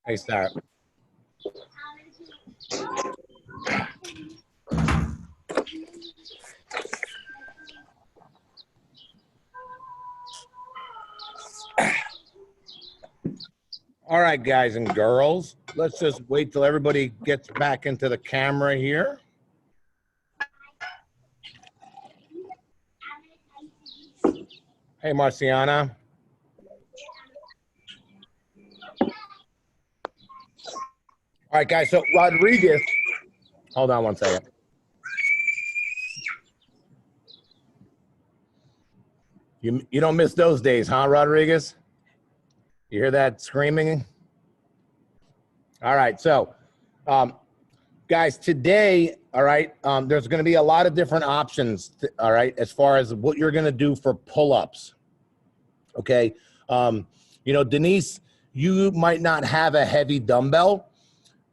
Hey, Sarah. All right, guys and girls, let's just wait till everybody gets back into the camera here. Hey, Marciana. All right, guys, so Rodriguez, hold on one second. You don't miss those days, huh, Rodriguez? You hear that screaming? All right, so guys, today, all right, there's going to be a lot of different options, all right, as far as what you're going to do for pull-ups, okay? You know, Denise, you might not have a heavy dumbbell,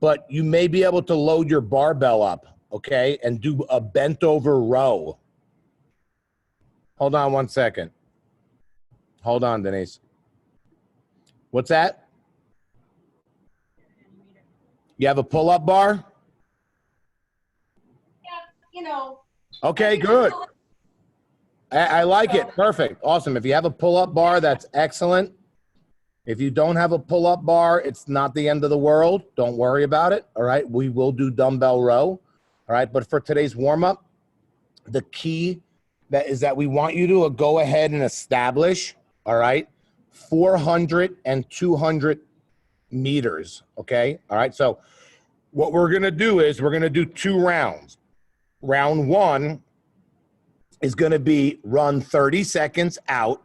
but you may be able to load your barbell up, okay, and do a bent over row. Hold on one second. Hold on, Denise. What's that? You have a pull-up bar? Yeah, you know. Okay, good. I like it. Perfect. Awesome. If you have a pull-up bar, that's excellent. If you don't have a pull-up bar, it's not the end of the world. Don't worry about it. All right. We will do dumbbell row. All right. But for today's warm-up, the key that we want you to go ahead and establish, all right, 400 and 200 meters. Okay. All right. So what we're going to do is we're going to do 2 rounds. Round 1 is going to be run 30 seconds out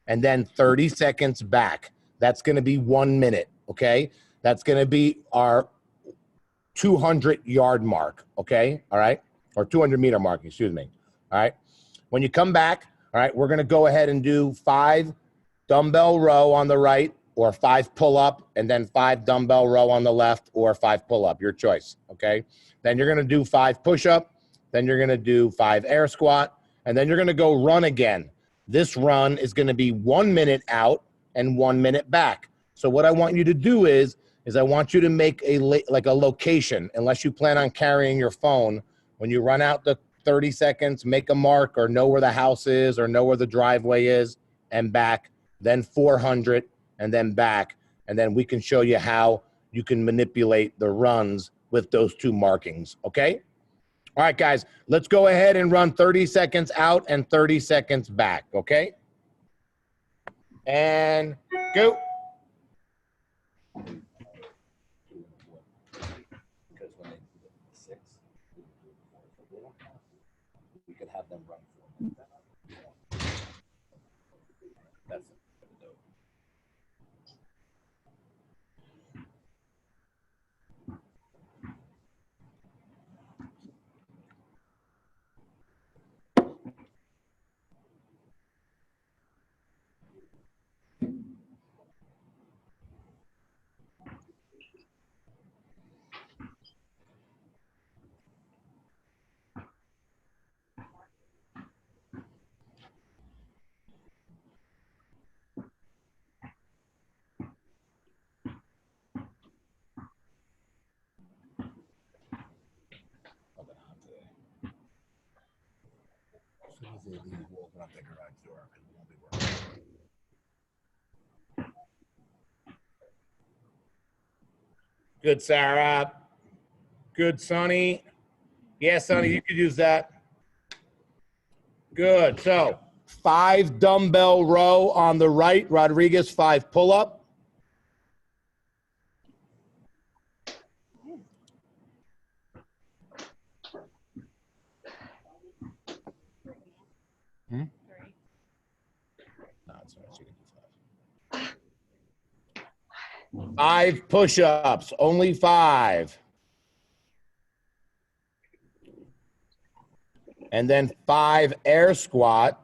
and then 30 seconds back. That's going to be 1 minute, okay? That's going to be our 200-yard mark, okay? All right? Or 200-meter mark, excuse me. All right? When you come back, all right, we're going to go ahead and do 5 dumbbell row on the right or 5 pull-up and then 5 dumbbell row on the left or 5 pull-up, your choice, okay? Then you're going to do 5 push-up, then you're going to do 5 air squat, and then you're going to go run again. This run is going to be 1 minute out and 1 minute back. So what I want you to do is I want you to make a location, unless you plan on carrying your phone. When you run out the 30 seconds, make a mark or know where the house is or know where the driveway is and back, then 400 and then back. And then we can show you how you can manipulate the runs with those 2 markings, okay? All right, guys, let's go ahead and run 30 seconds out and 30 seconds back, okay? And go. We could have them run 4. That's dope. As soon as they leave, we'll open up the garage door because we won't be working. Good, Sarah. Good, Sonny. Yeah, Sonny, you could use that. Good. So 5 dumbbell row on the right. Rodriguez, 5 pull-up. No, it's not. She can do 5. 5 push-ups. Only 5. And then 5 air squat.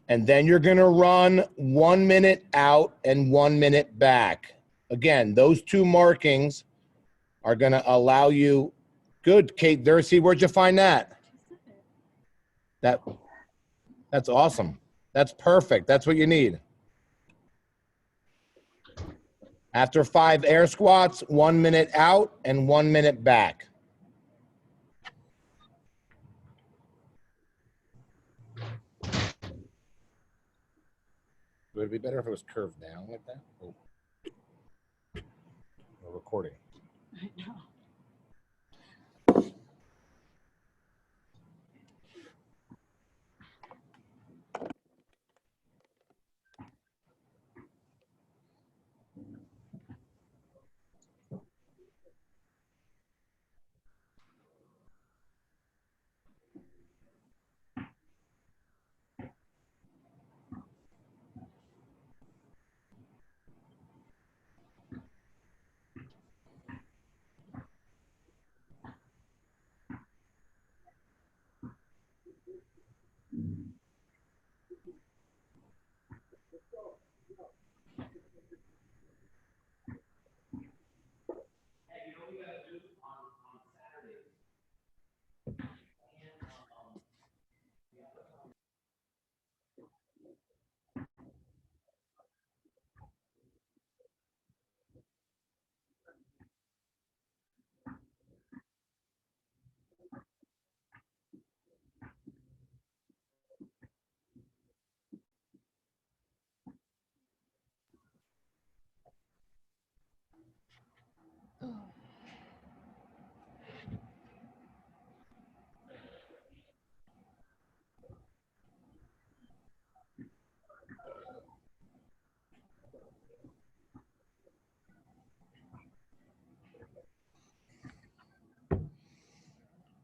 And then you're going to run 1 minute out and 1 minute back. Again, those 2 markings are going to allow you. Good, Kate Dursey. Where'd you find that? That's awesome. That's perfect. That's what you need. After 5 air squats, 1 minute out and 1 minute back. Would it be better if it was curved down like that? Oh. We're recording. I know.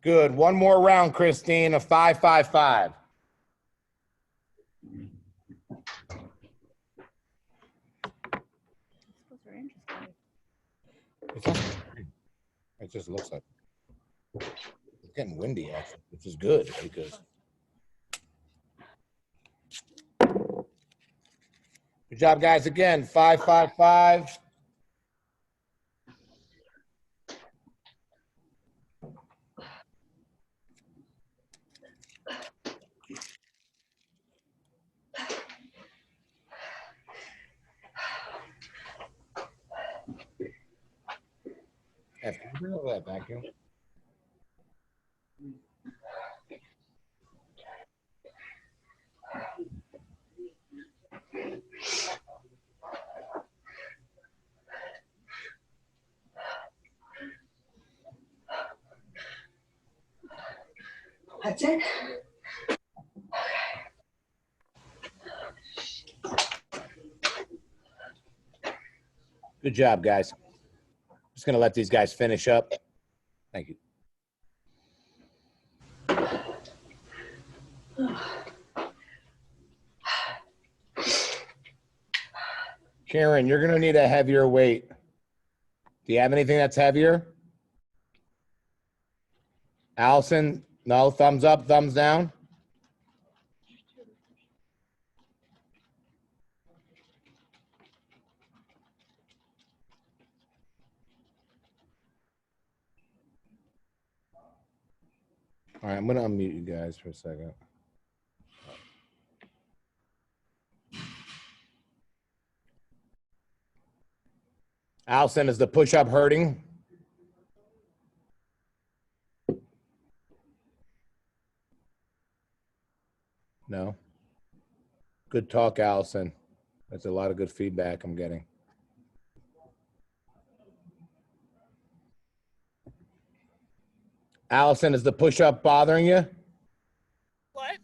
Good. One more round, Christine, a 5-5-5. Those are interesting. It just looks like it's getting windy, actually, which is good because. Good job, guys. Again, 5-5-5. Can you bring over that vacuum? That's it. Good job, guys. Just going to let these guys finish up. Thank you. Karen, you're going to need a heavier weight. Do you have anything that's heavier? Allison, no, thumbs up, thumbs down. All right, I'm going to unmute you guys for a second. Allison, is the push-up hurting? No? Good talk, Allison. That's a lot of good feedback I'm getting. Allison, is the push-up bothering you? What?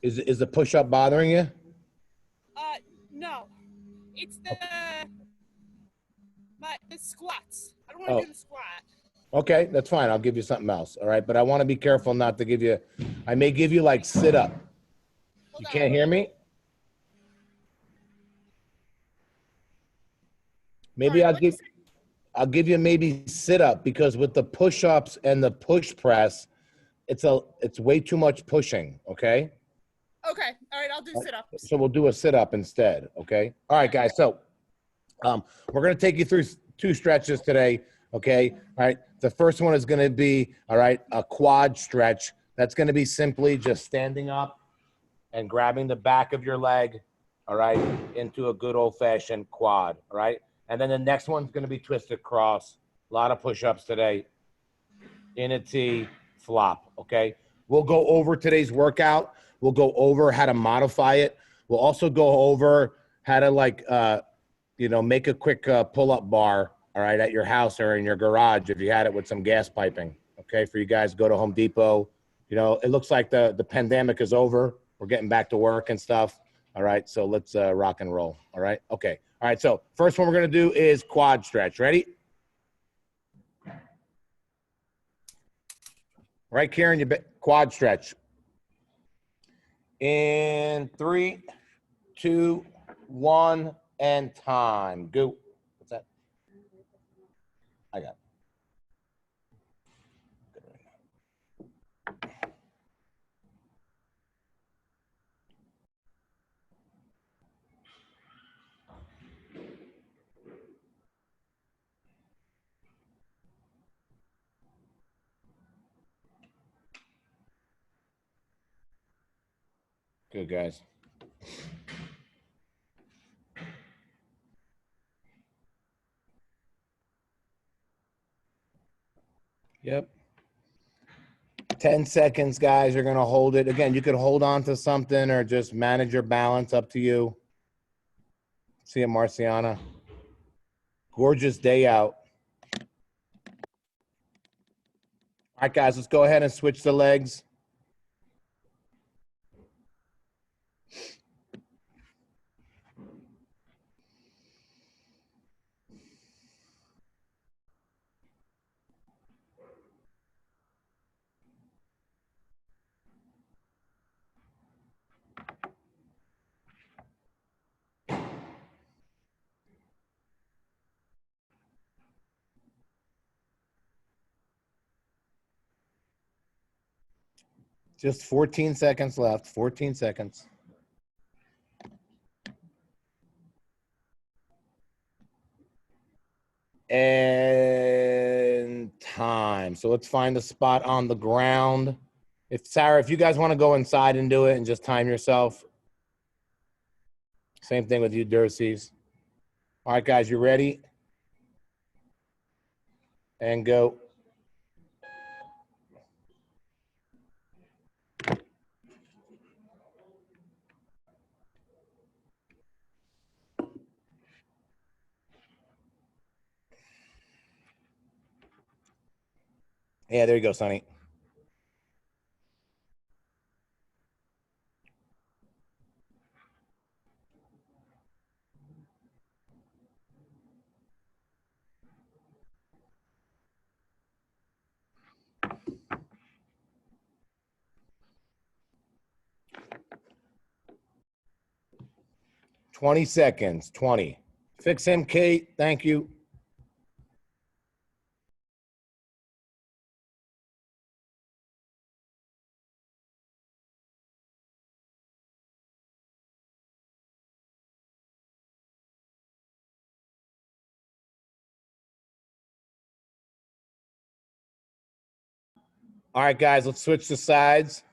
Is the push-up bothering you? No. It's the squats. I don't want to do the squat. Okay, that's fine. I'll give you something else. All right, but I want to be careful not to give you. I may give you like sit-up. You can't hear me? Maybe Sorry, I'll give you maybe sit-up because with the push-ups and the push press, it's way too much pushing. Okay. Okay. All right. I'll do sit-ups. So we'll do a sit-up instead. Okay. All right, guys. So, we're gonna take you through 2 stretches today. Okay. All right. The first one is gonna be a quad stretch. That's gonna be simply just standing up and grabbing the back of your leg. All right, into a good old-fashioned quad. All right. And then the next one's going to be twisted cross. A lot of push-ups today. In a T, flop, okay? We'll go over today's workout. We'll go over how to modify it. We'll also go over how to make a quick pull-up bar, all right, at your house or in your garage if you had it with some gas piping, okay? For you guys, go to Home Depot. You know, it looks like the pandemic is over. We're getting back to work and stuff. All right, so let's rock and roll, all right? Okay, all right, so first one we're going to do is quad stretch. Ready? Right, Kieran, quad stretch. In 3, 2, 1, and time. Go. What's that? I got it. Good, guys. Yep. 10 seconds, guys. You're going to hold it. Again, you could hold on to something or just manage your balance. Up to you. See you, Marciana. Gorgeous day out. All right, guys, let's go ahead and switch the legs. Just 14 seconds left. 14 seconds. And time. So let's find a spot on the ground. Sarah, if you guys want to go inside and do it and just time yourself. Same thing with you, Dercies. All right, guys, you ready? And go. Yeah, there you go, Sonny. Twenty seconds. 20. Fix him, Kate. Thank you. All right, guys, let's switch the sides.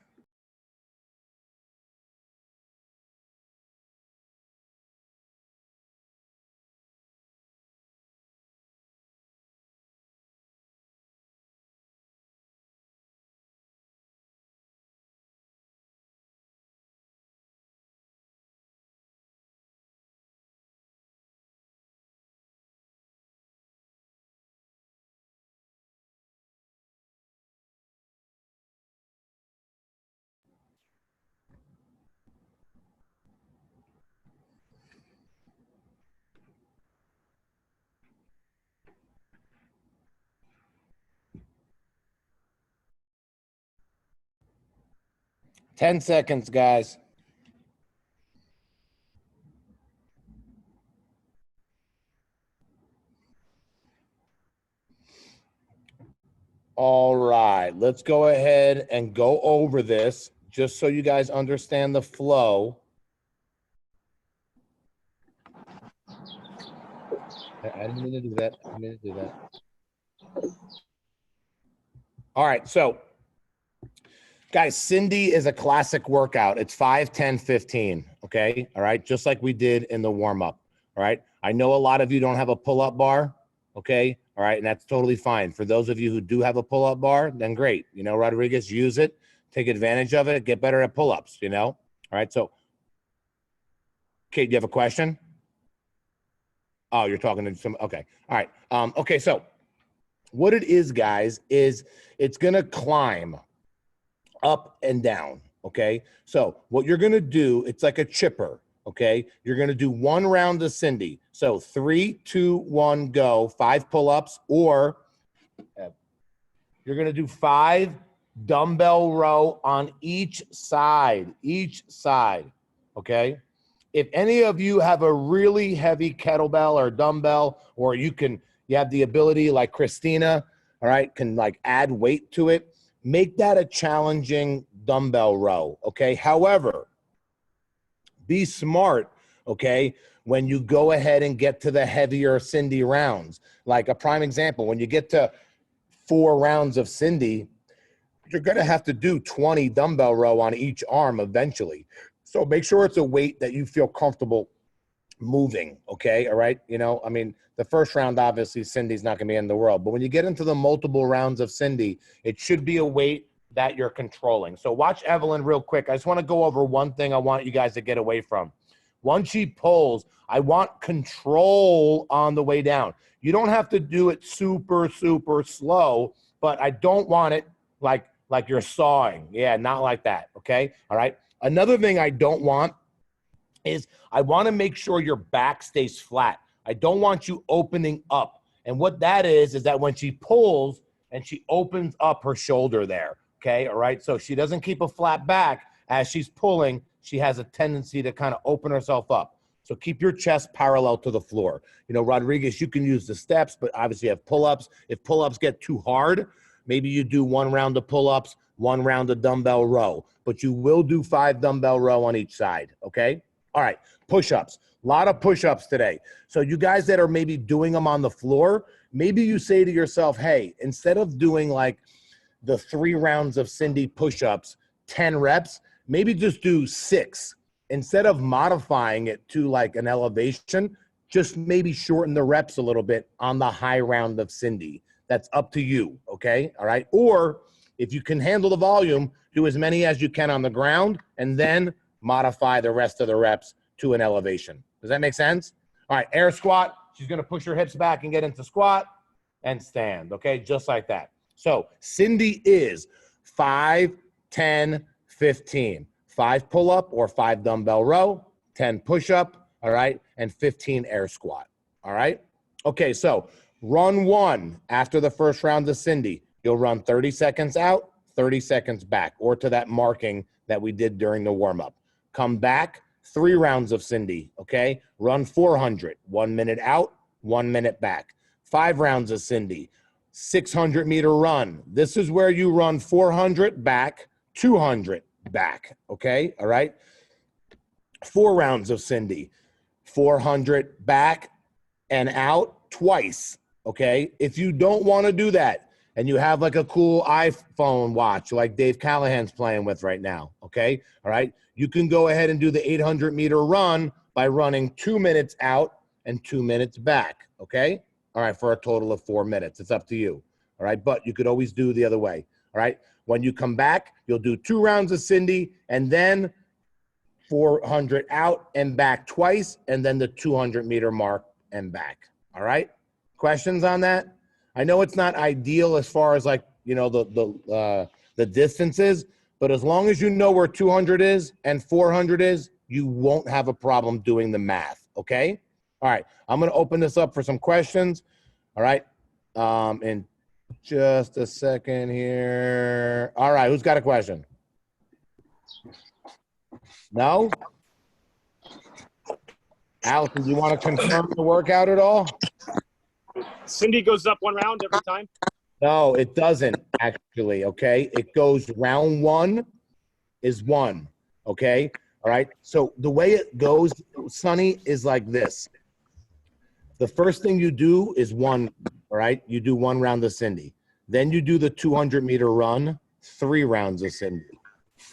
Ten seconds, guys. All right, let's go ahead and go over this just so you guys understand the flow. I didn't mean to do that. I didn't mean to do that. All right, so guys, Cindy is a classic workout. It's 5, 10, 15, okay? All right, just like we did in the warm-up, all right? I know a lot of you don't have a pull-up bar, okay? All right, and that's totally fine. For those of you who do have a pull-up bar, then great. You know, Rodriguez, use it, take advantage of it, get better at pull-ups, you know? All right, so, Kate, do you have a question? Oh, you're talking to some, okay. All right, okay, so what it is, guys, is it's gonna climb up and down, okay? So what you're gonna do, it's like a chipper, okay? You're gonna do 1 round of Cindy. So 3, 2, 1, go, 5 pull-ups, or you're gonna do 5 dumbbell row on each side, okay? If any of you have a really heavy kettlebell or dumbbell, or you have the ability like Christina, all right, can like add weight to it, make that a challenging dumbbell row, okay? However, be smart, okay, when you go ahead and get to the heavier Cindy rounds. Like a prime example, when you get to 4 rounds of Cindy, you're gonna have to do 20 dumbbell row on each arm eventually. So make sure it's a weight that you feel comfortable moving, okay, all right? You know, I mean, the first round, obviously, Cindy's not gonna be in the world, but when you get into the multiple rounds of Cindy, it should be a weight that you're controlling. So watch Evelyn real quick. I just wanna go over one thing I want you guys to get away from. Once she pulls, I want control on the way down. You don't have to do it super, super slow, but I don't want it like you're sawing. Yeah, not like that, okay? All right? Another thing I don't want is I want to make sure your back stays flat. I don't want you opening up. And what that is that when she pulls and she opens up her shoulder there, okay? All right? So she doesn't keep a flat back. As she's pulling, she has a tendency to kind of open herself up. So keep your chest parallel to the floor. You know, Rodriguez, you can use the steps, but obviously you have pull-ups. If pull-ups get too hard, maybe you do 1 round of pull-ups, 1 round of dumbbell row, but you will do 5 dumbbell row on each side, okay? All right, push-ups. A lot of push-ups today. So you guys that are maybe doing them on the floor, maybe you say to yourself, hey, instead of doing like the 3 rounds of Cindy push-ups, 10 reps, maybe just do 6. Instead of modifying it to like an elevation, just maybe shorten the reps a little bit on the high round of Cindy. That's up to you, okay? All right, or if you can handle the volume, do as many as you can on the ground and then modify the rest of the reps to an elevation. Does that make sense? All right, air squat. She's gonna push her hips back and get into squat and stand, okay? Just like that. So Cindy is 5, 10, 15. 5 pull-up or 5 dumbbell row, 10 push-up, all right, and 15 air squat, all right? Okay, so run 1 after the first round of Cindy. You'll run 30 seconds out, 30 seconds back, or to that marking that we did during the warm-up. Come back, 3 rounds of Cindy, okay? Run 400, 1 minute out, 1 minute back. 5 rounds of Cindy, 600-meter run. This is where you run 400 back, 200 back, okay? All right? 4 rounds of Cindy, 400 back and out twice, okay? If you don't want to do that and you have like a cool iPhone watch like Dave Callahan's playing with right now, okay? All right? You can go ahead and do the 800-meter run by running 2 minutes out and 2 minutes back, okay? All right, for a total of 4 minutes. It's up to you, all right? But you could always do the other way, all right? When you come back, you'll do 2 rounds of Cindy and then 400 out and back twice, and then the 200-meter mark and back. All right? Questions on that? I know it's not ideal as far as like, you know, the distances, but as long as you know where 200 is and 400 is, you won't have a problem doing the math, okay? All right, I'm going to open this up for some questions. All right? And just a second here. All right, who's got a question? No? Allison, do you want to confirm the workout at all? Cindy goes up 1 round every time? No, it doesn't actually, okay? It goes round 1 is 1, okay? All right? So the way it goes, Sonny, is like this. The first thing you do is 1, all right? You do 1 round of Cindy. Then you do the 200-meter run, 3 rounds of Cindy.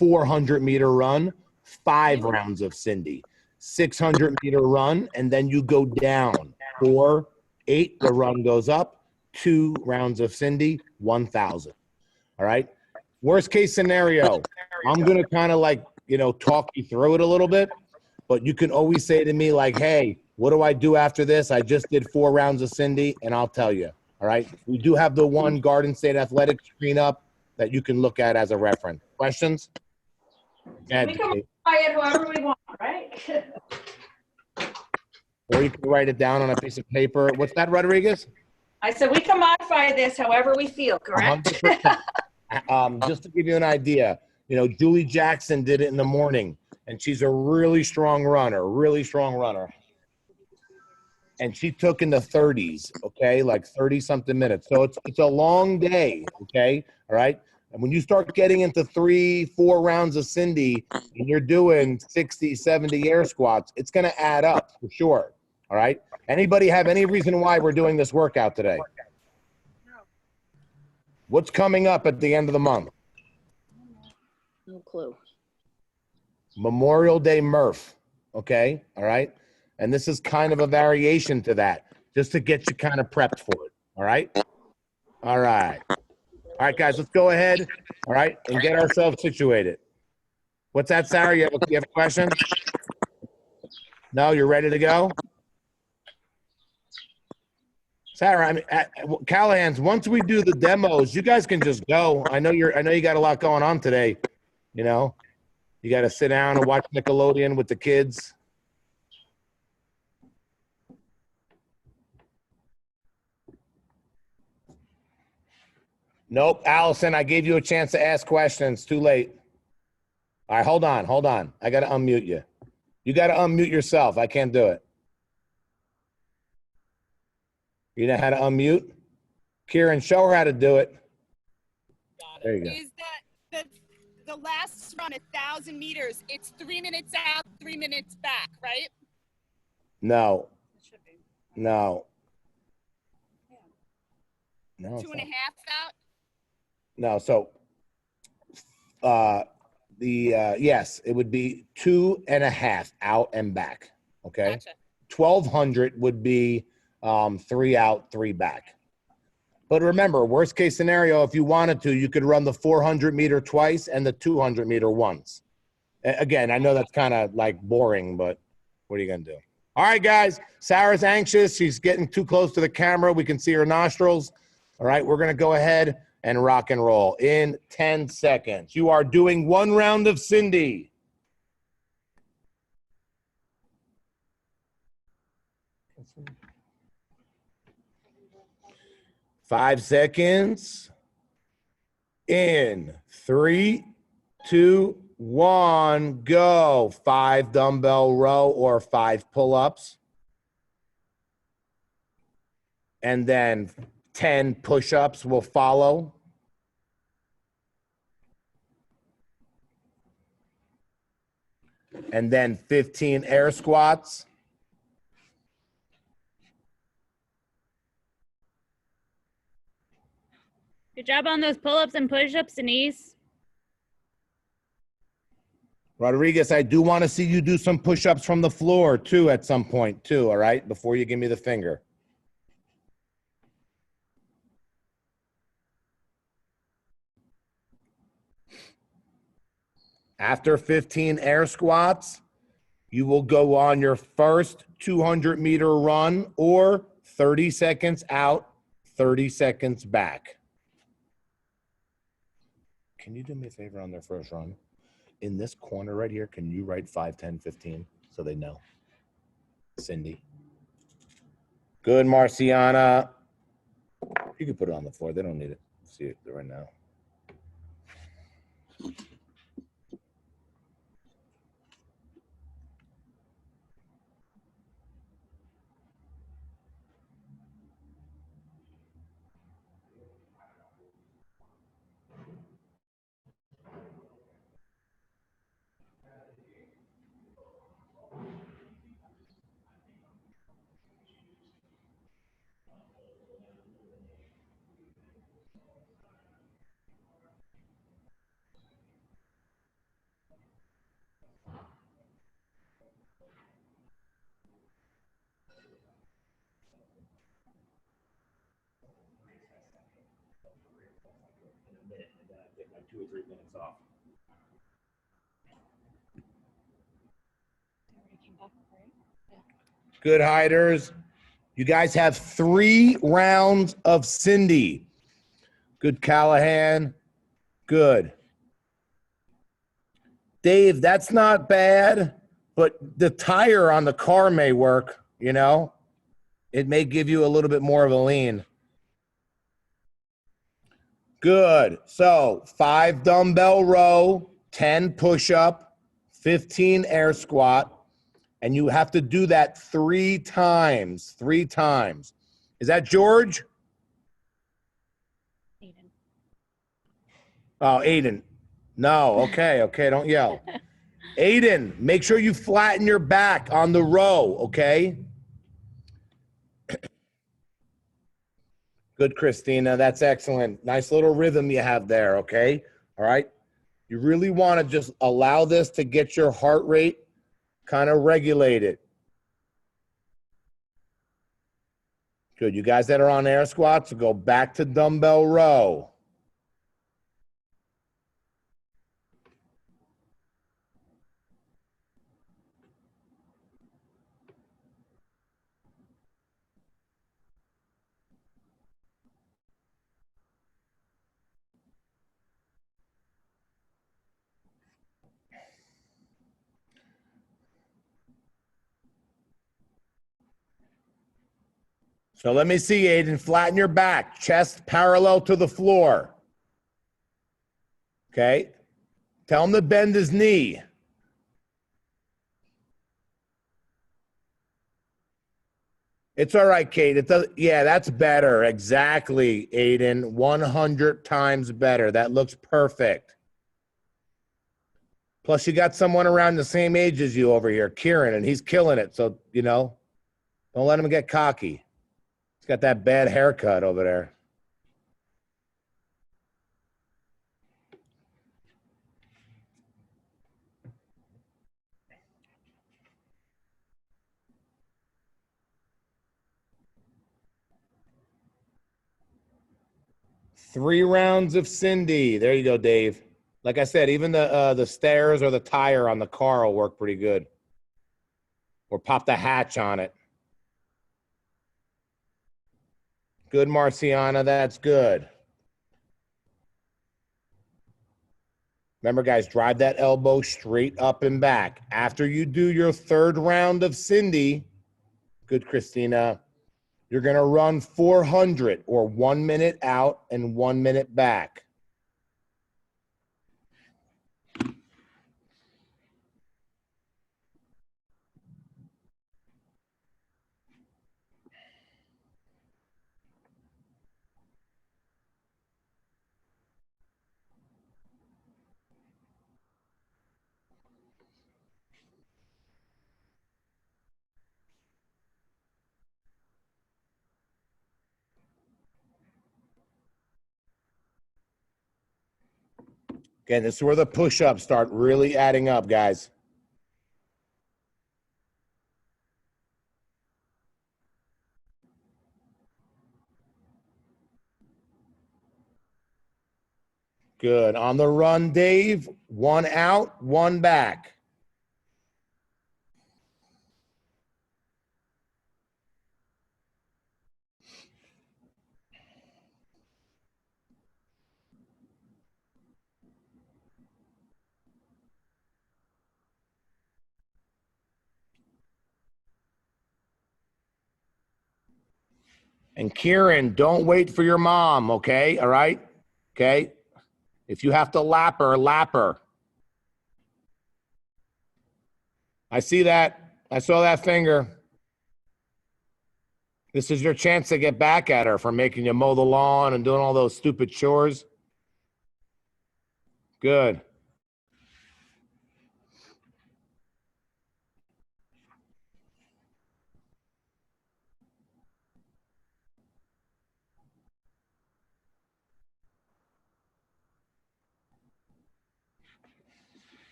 400-meter run, 5 rounds of Cindy. 600-meter run, and then you go down. 4, 8, the run goes up. 2 rounds of Cindy, 1,000. All right. Worst case scenario, I'm going to kind of like, talk you through it a little bit, but you can always say to me like, hey, what do I do after this? I just did 4 rounds of Cindy, and I'll tell you. All right. We do have the one Garden State Athletic screen up that you can look at as a reference. Questions? We can modify it however we want, right? Or you can write it down on a piece of paper. What's that, Rodriguez? I said we can modify this however we feel, correct? 100%. Just to give you an idea, Julie Jackson did it in the morning, and she's a really strong runner. And she took in the 30s, okay, like 30-something minutes. So it's a long day, okay, all right? And when you start getting into 3, 4 rounds of Cindy and you're doing 60, 70 air squats, it's going to add up for sure, all right? Anybody have any reason why we're doing this workout today? What's coming up at the end of the month? No clue. Memorial Day Murph, okay, all right? And this is kind of a variation to that, just to get you kind of prepped for it, all right? All right. All right, guys, let's go ahead, all right, and get ourselves situated. What's that, Sarah? You have a question? No, you're ready to go? Sarah, I mean, Callahan's, once we do the demos, you guys can just go. I know you got a lot going on today, You got to sit down and watch Nickelodeon with the kids. Nope, Allison, I gave you a chance to ask questions. Too late. All right, hold on. I got to unmute you. You got to unmute yourself. I can't do it. You know how to unmute? Kieran, show her how to do it. There you go. Is that the last run, 1,000 meters? It's 3 minutes out, 3 minutes back, right? No. It should be. No. Yeah. No. 2.5 out. No. So, yes, it would be 2.5 out and back. Okay. Gotcha. 1,200 would be 3 out, 3 back. But remember, worst case scenario, if you wanted to, you could run the 400-meter twice and the 200-meter once. Again, I know that's kind of like boring, but what are you going to do? All right, guys. Sarah's anxious. She's getting too close to the camera. We can see her nostrils. All right, we're going to go ahead and rock and roll in 10 seconds. You are doing 1 round of Cindy. Five seconds. In 3, 2, 1, go. 5 dumbbell row or 5 pull-ups. And then 10 push-ups will follow. And then 15 air squats. Good job on those pull-ups and push-ups, Denise. Rodriguez, I do want to see you do some push-ups from the floor too at some point too, all right? Before you give me the finger. After 15 air squats, you will go on your first 200-meter run or 30 seconds out, 30 seconds back. Can you do me a favor on their first run? In this corner right here, can you write 5, 10, 15 so they know? Cindy. Good, Marciana. You can put it on the floor. They don't need it. See it right now. 2 or 3 minutes off. Good hiders. You guys have 3 rounds of Cindy. Good Callahan. Good. Dave, that's not bad, but the tire on the car may work, you know? It may give you a little bit more of a lean. Good. So 5 dumbbell row, 10 push-up, 15 air squat, and you have to do that 3 times. 3 times. Is that George? Aiden. Oh, Aiden. No, okay, don't yell. Aiden, make sure you flatten your back on the row, okay? Good, Christina. That's excellent. Nice little rhythm you have there, okay? All right? You really want to just allow this to get your heart rate kind of regulated. Good. You guys that are on air squats, go back to dumbbell row. So let me see, Aiden. Flatten your back, chest parallel to the floor. Okay? Tell him to bend his knee. It's all right, Kate. It does. Yeah, that's better. Exactly, Aiden. 100 times better. That looks perfect. Plus, you got someone around the same age as you over here, Kieran, and he's killing it. So, you know, don't let him get cocky. He's got that bad haircut over there. Three rounds of Cindy. There you go, Dave. Like I said, even the stairs or the tire on the car will work pretty good. Or pop the hatch on it. Good, Marciana. That's good. Remember, guys, drive that elbow straight up and back. After you do your 3rd round of Cindy, good, Christina, you're going to run 400 or 1 minute out and 1 minute back. Again, this is where the push-ups start really adding up, guys. Good. On the run, Dave. 1 out, 1 back. And Kieran, don't wait for your mom, okay? All right? Okay? If you have to lap her, lap her. I see that. I saw that finger. This is your chance to get back at her for making you mow the lawn and doing all those stupid chores. Good.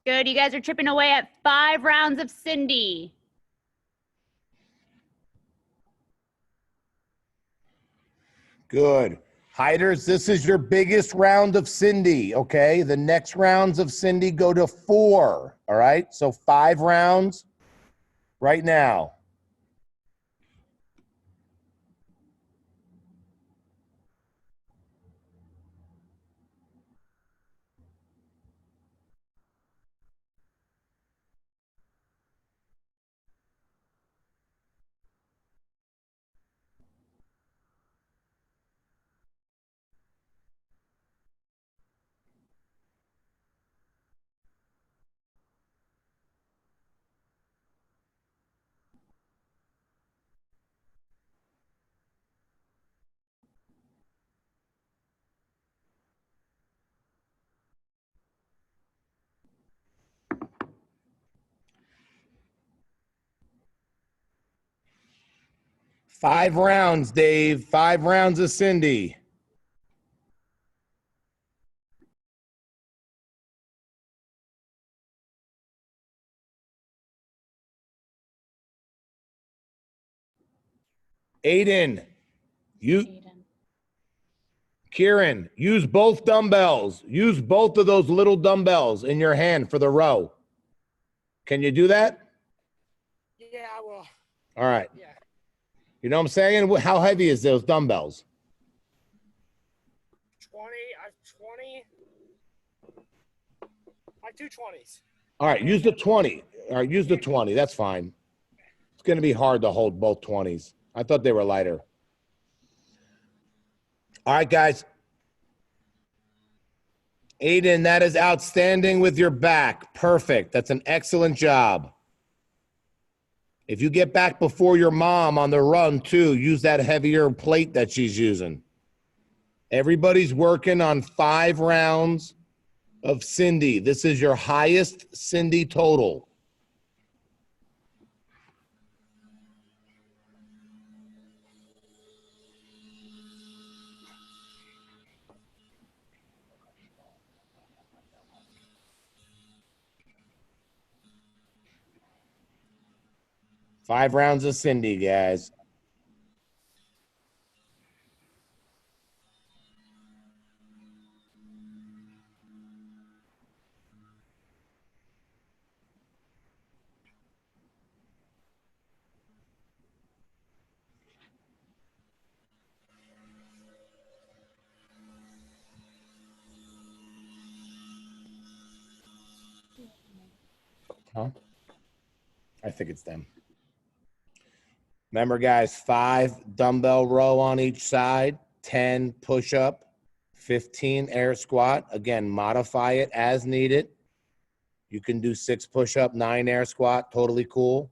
Good. You guys are chipping away at 5 rounds of Cindy. Good. Hiders, this is your biggest round of Cindy, okay? The next rounds of Cindy go to 4, all right? So 5 rounds right now. Five rounds, Dave. 5 rounds of Cindy. Aiden, Kieran, use both dumbbells. Use both of those little dumbbells in your hand for the row. Can you do that? Yeah, I will. All right. Yeah. You know what I'm saying? How heavy is those dumbbells? 20. I have 20. I have 2 20s. All right, use the 20. All right, use the 20. That's fine. It's going to be hard to hold both 20s. I thought they were lighter. All right, guys. Aiden, that is outstanding with your back. Perfect. That's an excellent job. If you get back before your mom on the run, too, use that heavier plate that she's using. Everybody's working on 5 rounds of Cindy. This is your highest Cindy total. Five rounds of Cindy, guys. Huh? I think it's them. Remember, guys, 5 dumbbell row on each side, 10 push up, 15 air squat. Again, modify it as needed. You can do 6 push up, 9 air squat. Totally cool.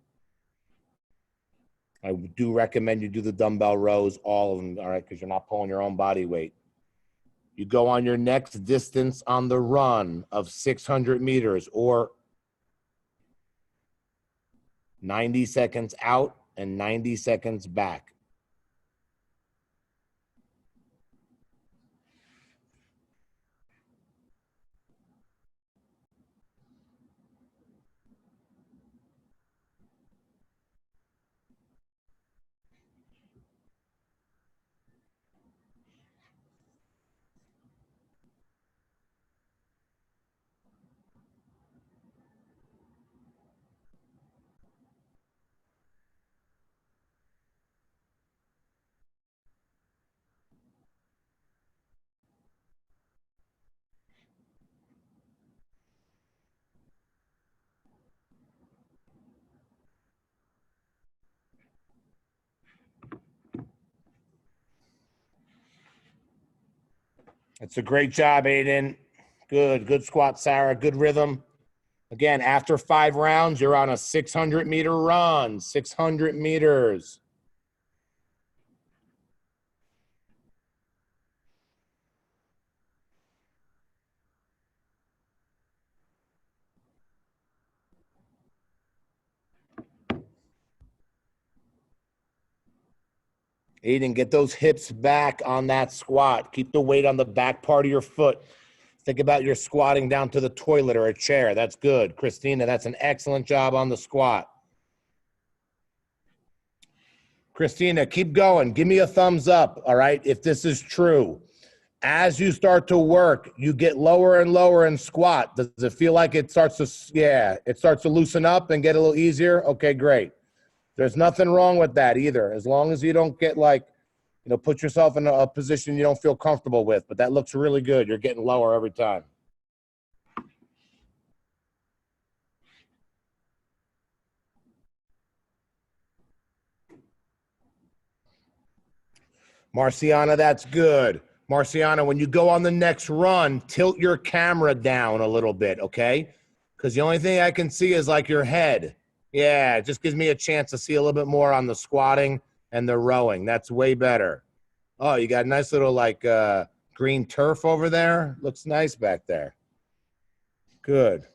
I do recommend you do the dumbbell rows, all of them, all right, because you're not pulling your own body weight. You go on your next distance on the run of 600 meters or 90 seconds out and 90 seconds back. It's a great job, Aiden. Good squat, Sarah. Good rhythm. Again, after 5 rounds, you're on a 600-meter run. 600 meters. Aiden, get those hips back on that squat. Keep the weight on the back part of your foot. Think about your squatting down to the toilet or a chair. That's good. Christina, that's an excellent job on the squat. Christina, keep going. Give me a thumbs up, all right, if this is true. As you start to work, you get lower and lower in squat. Does it feel like it starts to, yeah, it starts to loosen up and get a little easier? Okay, great. There's nothing wrong with that either. As long as you don't get like, you know, put yourself in a position you don't feel comfortable with, but that looks really good. You're getting lower every time. Marciana, that's good. Marciana, when you go on the next run, tilt your camera down a little bit, okay? Because the only thing I can see is like your head. Yeah, it just gives me a chance to see a little bit more on the squatting and the rowing. That's way better. Oh, you got a nice little like green turf over there. Looks nice back there. Good.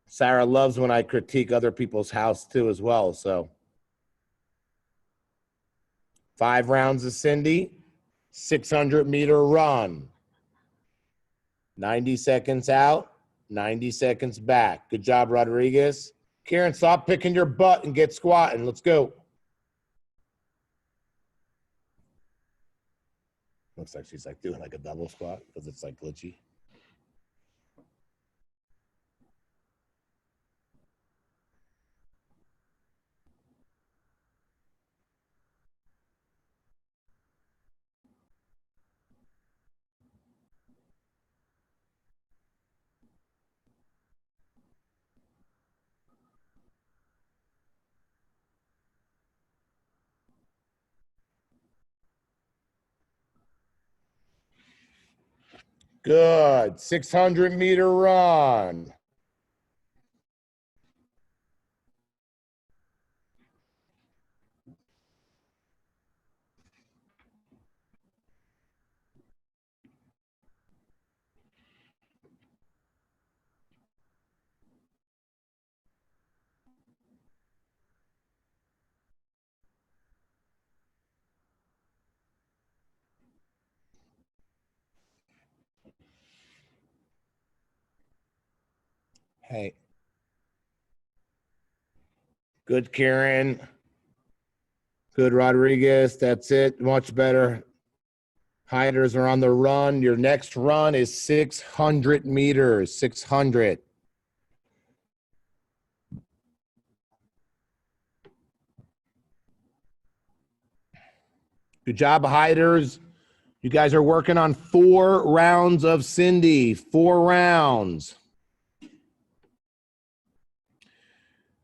Sarah loves when I critique other people's house too as well, so. 5 rounds of Cindy, 600-meter run. 90 seconds out, 90 seconds back. Good job, Rodriguez. Karen, stop picking your butt and get squatting. Let's go. Looks like she's like doing like a double squat because it's like glitchy. Good. 600-meter run. Hey. Good, Karen. Good, Rodriguez. That's it. Much better. Hiders are on the run. Your next run is 600 meters. 600. Good job, Hiders. You guys are working on 4 rounds of Cindy. 4 rounds.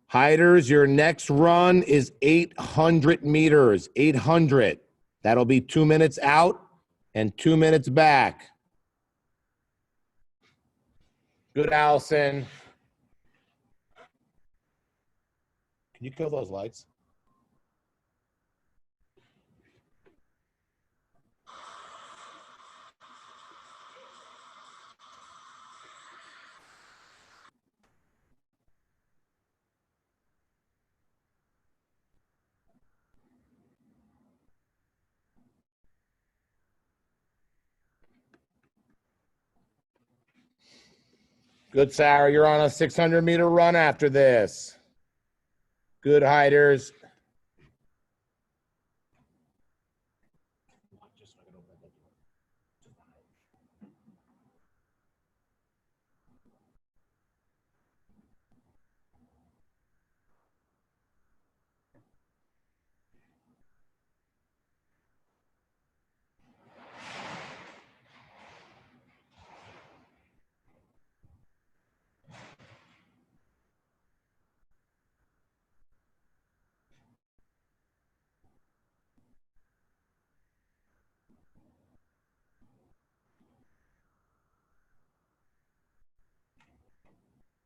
Hiders, your next run is 800 meters. 800. That'll be 2 minutes out and 2 minutes back. Good, Allison. Can you kill those lights? Good, Sarah. You're on a 600-meter run after this. Good, Hiders.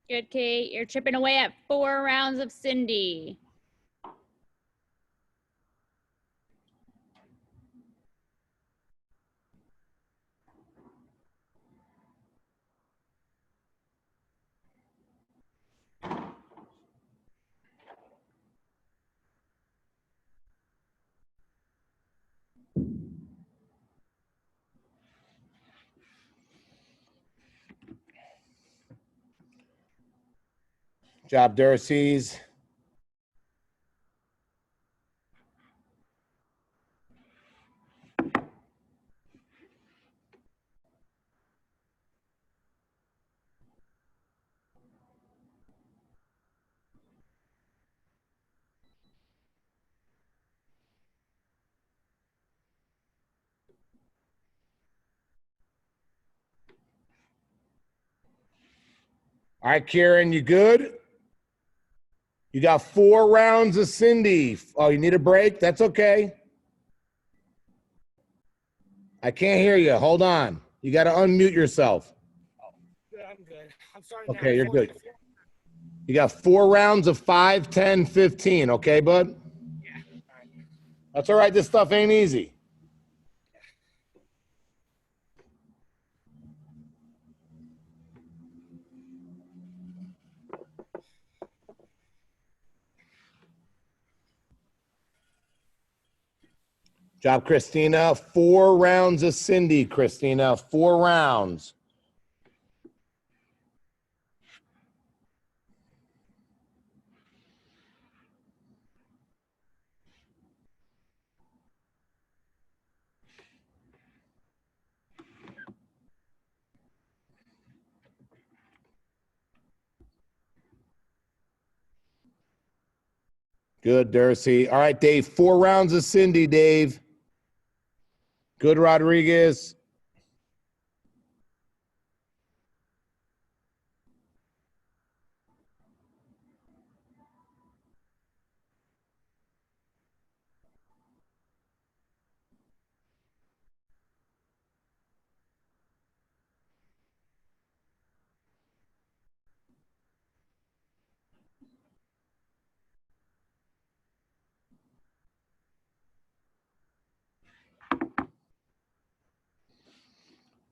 Good, Kate. You're chipping away at 4 rounds of Cindy. Job, Dercies. All right, Kieran, you good? You got 4 rounds of Cindy. Oh, you need a break? That's okay. I can't hear you. Hold on. You got to unmute yourself. Good, I'm good. I'm starting now. Okay, you're good. You got 4 rounds of 5, 10, 15. Okay, bud? Yeah. All right. That's all right. This stuff ain't easy. Job, Christina. 4 rounds of Cindy, Christina. 4 rounds. Good, Darcy. All right, Dave. 4 rounds of Cindy, Dave. Good, Rodriguez.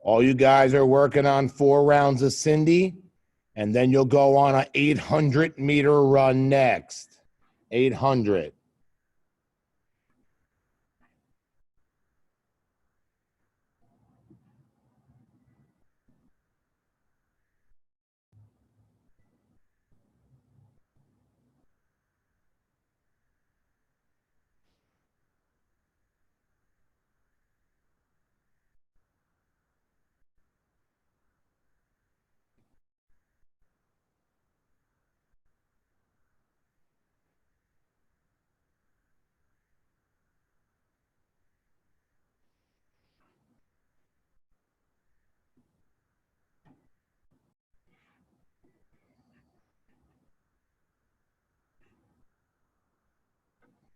All you guys are working on 4 rounds of Cindy, and then you'll go on an 800-meter run next. 800.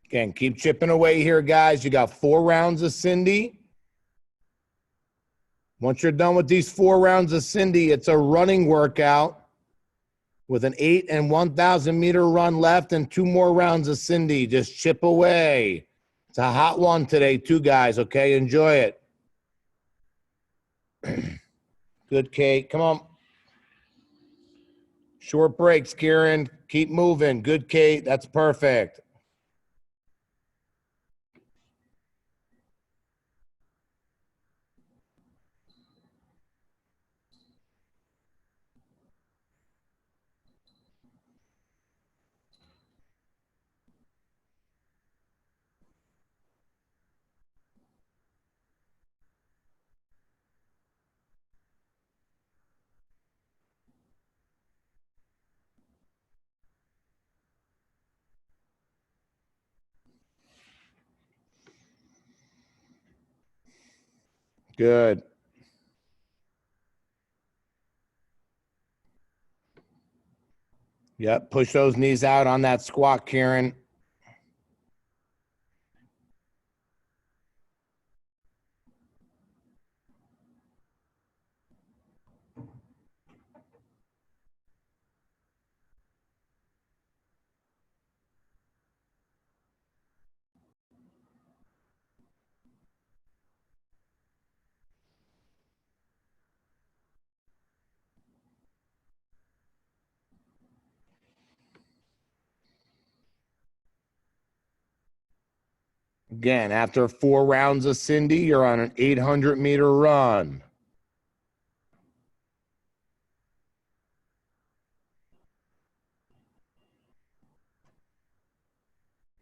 Again, keep chipping away here, guys. You got 4 rounds of Cindy. Once you're done with these 4 rounds of Cindy, it's a running workout with an 8 and 1,000 meter run left and 2 more rounds of Cindy. Just chip away. It's a hot one today, too, guys. Okay, enjoy it. Good, Kate. Come on. Short breaks, Kieran. Keep moving. Good, Kate. That's perfect. Good. Yep, push those knees out on that squat, Kieran. Again, after 4 rounds of Cindy, you're on an 800-meter run.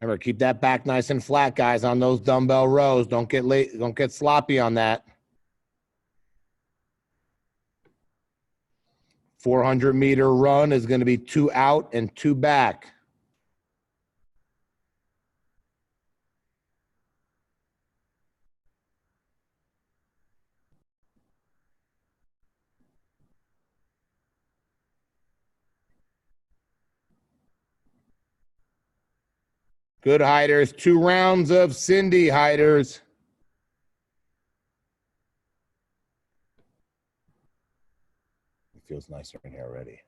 Remember, keep that back nice and flat, guys, on those dumbbell rows. Don't get late. Don't get sloppy on that. 400-meter run is going to be 2 out and 2 back. Good hiders. 2 rounds of Cindy hiders. It feels nicer in here already.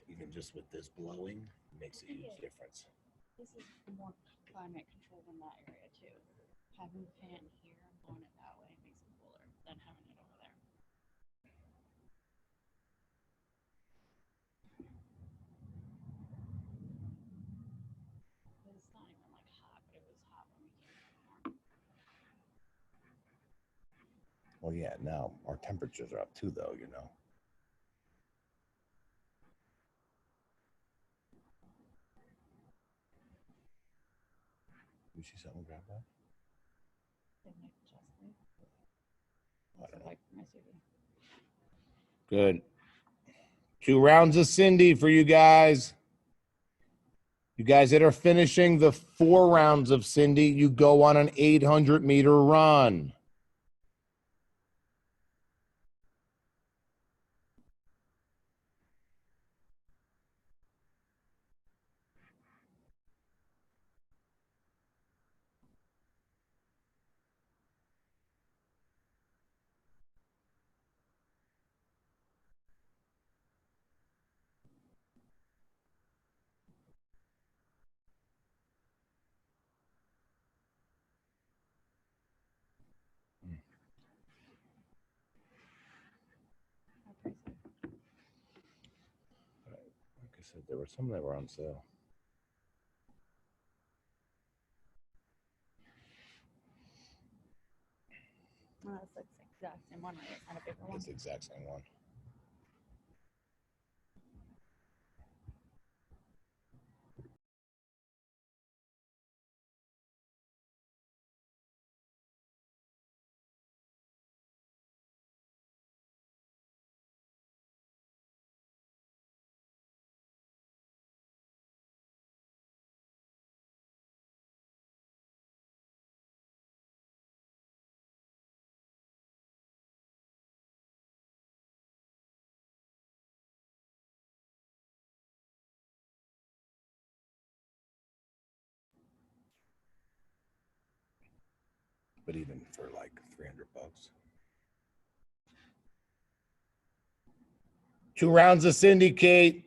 Even just with this blowing makes a huge difference. This is more climate controlled in that area too. Having the fan here and blowing it that way makes it cooler than having it over there. It's not even like hot, but it was hot when we came here. Well, yeah, now our temperatures are up too, though, you know. You see something grab that? I don't know. Good. 2 rounds of Cindy for you guys. You guys that are finishing the 4 rounds of Cindy, you go on an 800-meter run. Like I said, there were some that were on sale. Oh, that's like the exact same one, right? It's not a bigger one. It's the exact same one. But even for like $300. 2 rounds of Syndicate.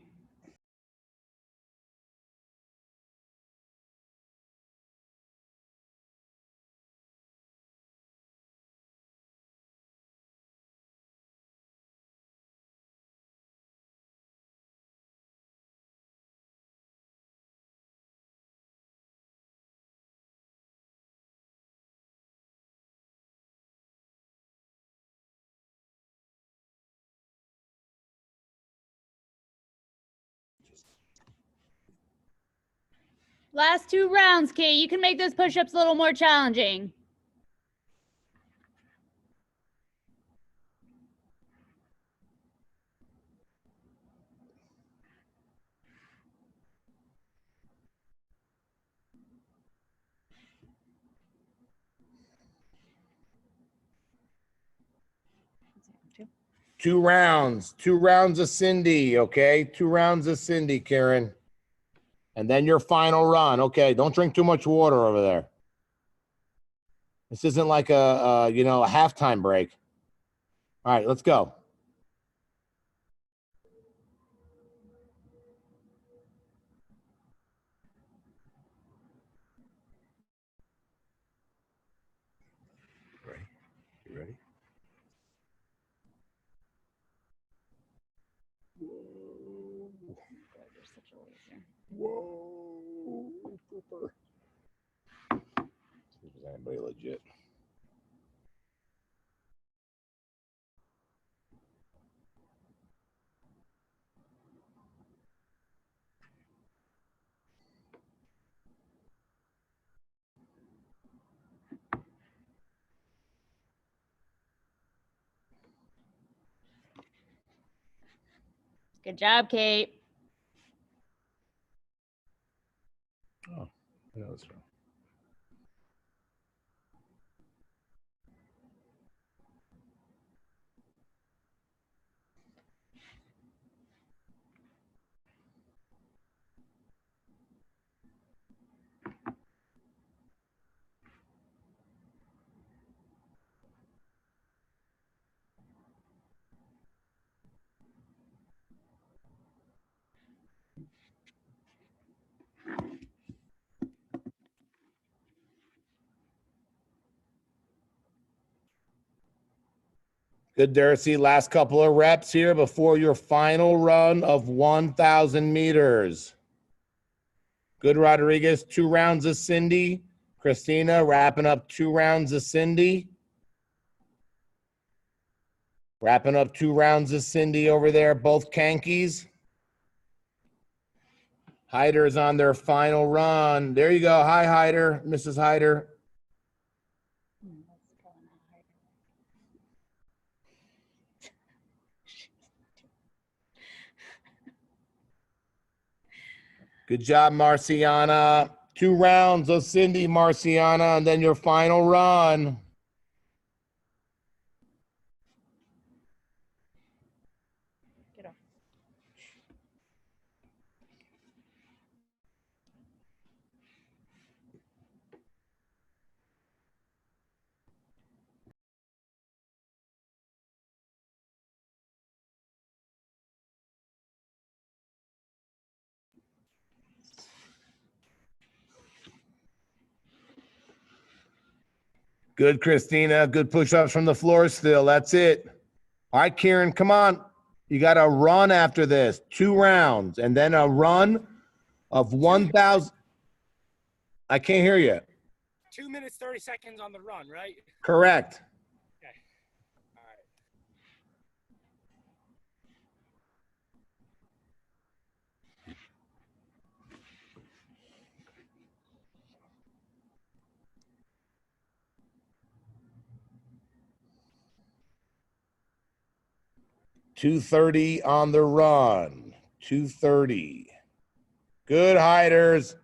Last 2 rounds, Kate. You can make those push-ups a little more challenging. Two rounds of Cindy, okay? 2 rounds of Cindy, Karen. And then your final run. Okay, don't drink too much water over there. This isn't like a halftime break. All right, let's go. Ready? You ready? Whoa. Super. See if there's anybody legit. Good job, Kate. Oh, I know this one. Good, Darcy. Last couple of reps here before your final run of 1,000 meters. Good, Rodriguez. 2 rounds of Cindy. Christina wrapping up 2 rounds of Cindy. Wrapping up 2 rounds of Cindy over there, both Kankies. Hyder's on their final run. There you go. Hi, Hyder, Mrs. Hyder. Good job, Marciana. 2 rounds of Cindy, Marciana, and then your final run. Get off. Good, Christina. Good push-ups from the floor still. That's it. All right, Kieran, come on. You got to run after this. 2 rounds, and then a run of 1,000. I can't hear you. 2 minutes, 30 seconds on the run, right? Correct. Okay. All right. 2:30 on the run. 2:30. Good, Hiders.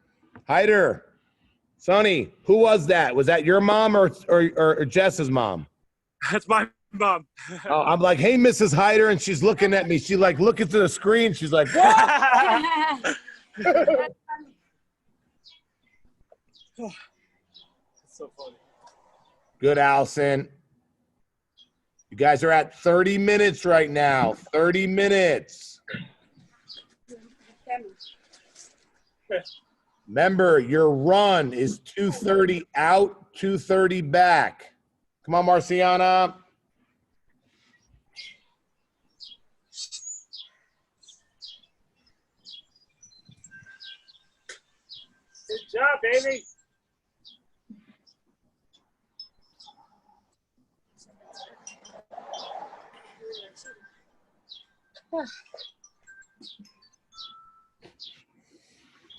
Hider. Sonny, who was that? Was that your mom or Jess's mom? That's my mom. Oh, I'm like, hey, Mrs. Hyder, and she's looking at me. She like looking to the screen. She's like, what? So funny. Good, Allison. You guys are at 30 minutes right now. 30 minutes. Remember, your run is 2:30 out, 2:30 back. Come on, Marciana. Good job, baby.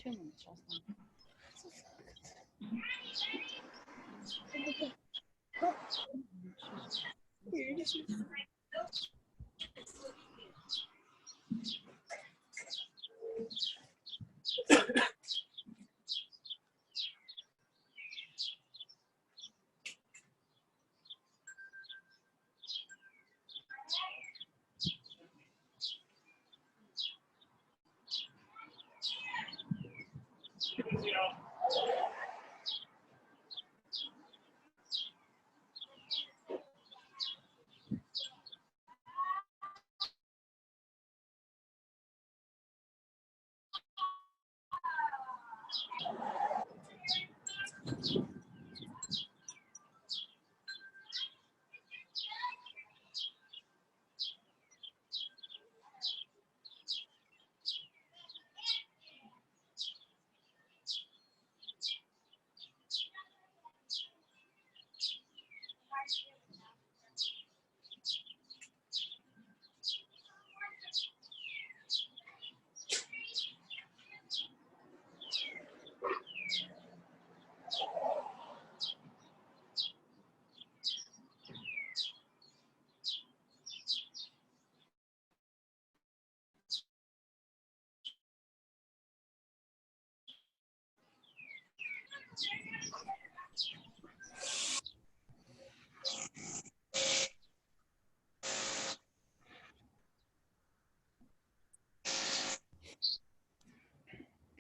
Two minutes, Jocelyn.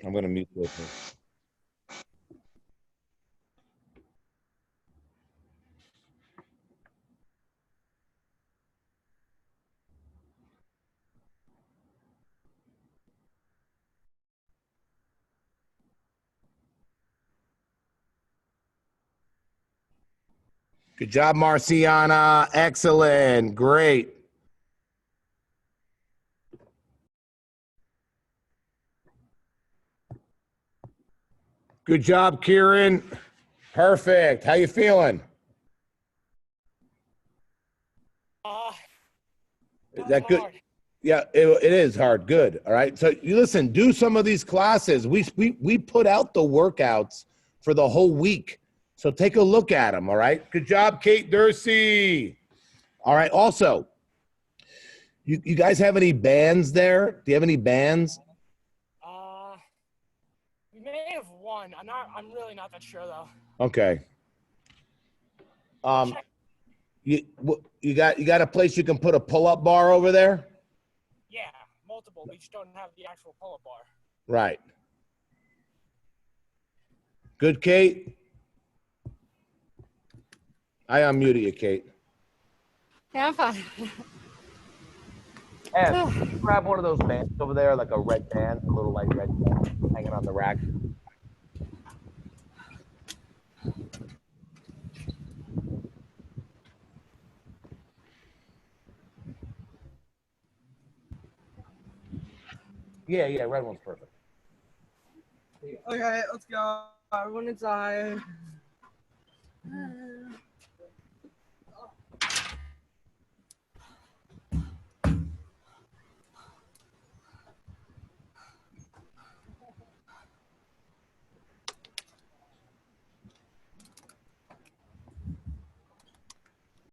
I'm going to mute this. Good job, Marciana. Excellent. Great. Good job, Kieran. Perfect. How you feeling? Is that good? Hard. Yeah, it is hard. Good. All right. So you listen, do some of these classes. We put out the workouts for the whole week. So take a look at them. All right. Good job, Kate Dursey. All right. Also, you guys have any bands there? Do you have any bands? We may have one. I'm really not that sure though. Okay. You got a place you can put a pull-up bar over there? Yeah, multiple. We just don't have the actual pull-up bar. Right. Good, Kate? I unmuted you, Kate. Yeah, I'm fine. And grab one of those bands over there, like a red band, a little light red band hanging on the rack. Yeah, red one's perfect. Okay, let's go. Everyone inside.